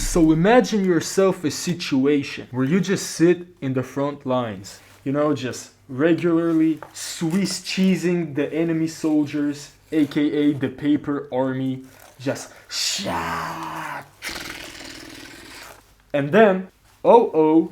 So imagine yourself a situation where you just sit in the front lines, you know, just regularly Swiss cheesing the enemy soldiers, aka the paper army, just shot. And then, your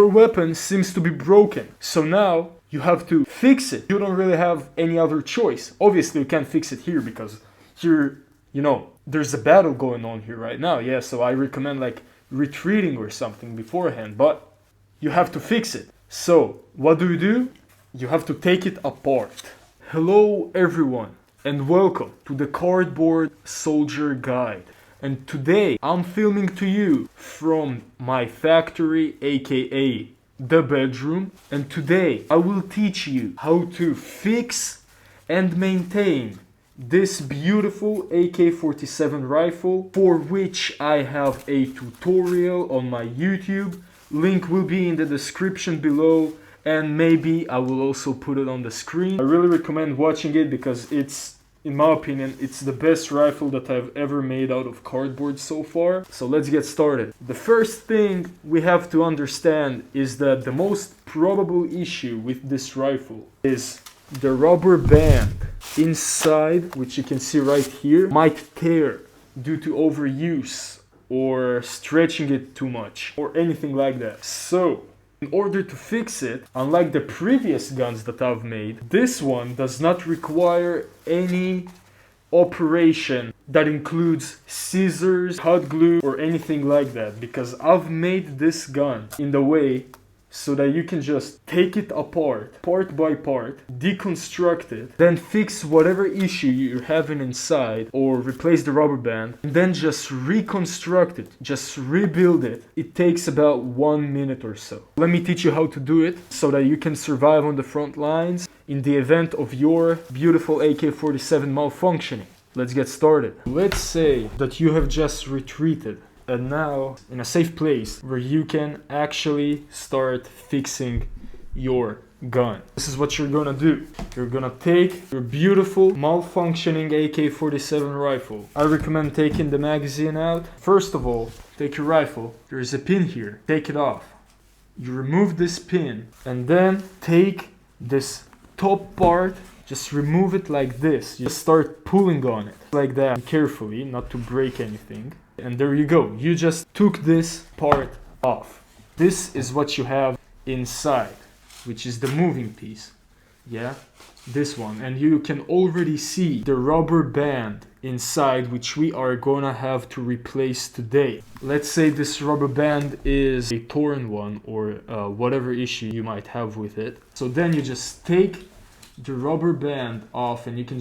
weapon seems to be broken. So now you have to fix it. You don't really have any other choice. Obviously, you can't fix it here because here, you know, there's a battle going on here right now. Yeah, so I recommend like retreating or something beforehand, but you have to fix it. So what do? You have to take it apart. Hello everyone and welcome to the Cardboard Soldier Guide. And today I'm filming to you from my factory, aka the bedroom. And today I will teach you how to fix and maintain this beautiful AK47 rifle, for which I have a tutorial on my YouTube. Link will be in the description below, and maybe I will also put it on the screen. I really recommend watching it because it's, in my opinion, it's the best rifle that I've ever made out of cardboard so far. So let's get started. The first thing we have to understand is that the most probable issue with this rifle is the rubber band inside, which you can see right here, might tear due to overuse or stretching it too much or anything like that. So in order to fix it, unlike the previous guns that I've made, this one does not require any operation that includes scissors, hot glue, or anything like that, because I've made this gun in the way so that you can just take it apart, part by part, deconstruct it, then fix whatever issue you're having inside, or replace the rubber band, and then just reconstruct it, just rebuild it. It takes about 1 minute or so. Let me teach you how to do it so that you can survive on the front lines in the event of your beautiful AK-47 malfunctioning. Let's get started. Let's say that you have just retreated and now in a safe place where you can actually start fixing your gun. This is what you're gonna do. You're gonna take your beautiful malfunctioning AK-47 rifle. I recommend taking the magazine out. First of all, take your rifle. There's a pin here. Take it off. You remove this pin and then take this top part, just remove it like this. You just start pulling on it like that carefully, not to break anything. And there you go. You just took this part off. This is what you have inside, which is the moving piece. Yeah, this one. And you can already see the rubber band inside, which we are gonna have to replace today. Let's say this rubber band is a torn one, or whatever issue you might have with it. So then you just take the rubber band off, and you can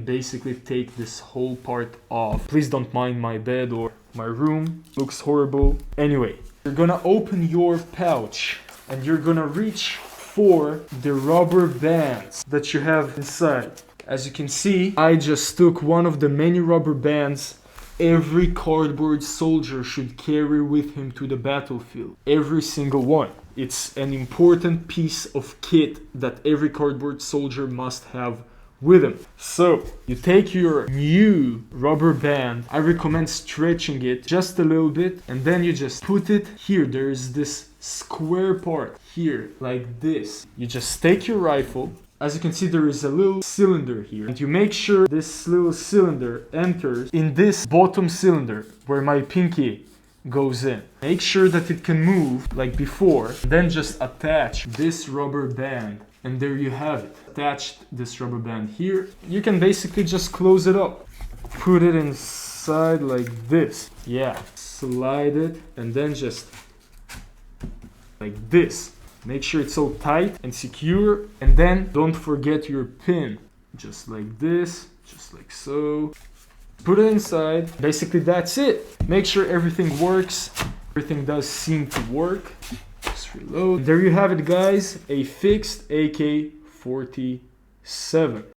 basically take this whole part off. Please don't mind my bed or my room, looks horrible. Anyway, you're gonna open your pouch and you're gonna reach for the rubber bands that you have inside. As you can see, I just took one of the many rubber bands every cardboard soldier should carry with him to the battlefield. Every single one. It's an important piece of kit that every cardboard soldier must have with him. So you take your new rubber band. I recommend stretching it just a little bit, and then you just put it here. There's this square part here, like this. You just take your rifle. As you can see, there is a little cylinder here, and you make sure this little cylinder enters in this bottom cylinder where my pinky goes in. Make sure that it can move like before, then just attach this rubber band, and there you have it. Attach this rubber band here. You can basically just close it up. Put it inside like this. Yeah, slide it, and then just like this. Make sure it's all tight and secure, and then don't forget your pin. Just like this, just like so. Put it inside. Basically that's it. Make sure everything works. Everything does seem to work. Just reload. There you have it, guys. A fixed AK-47.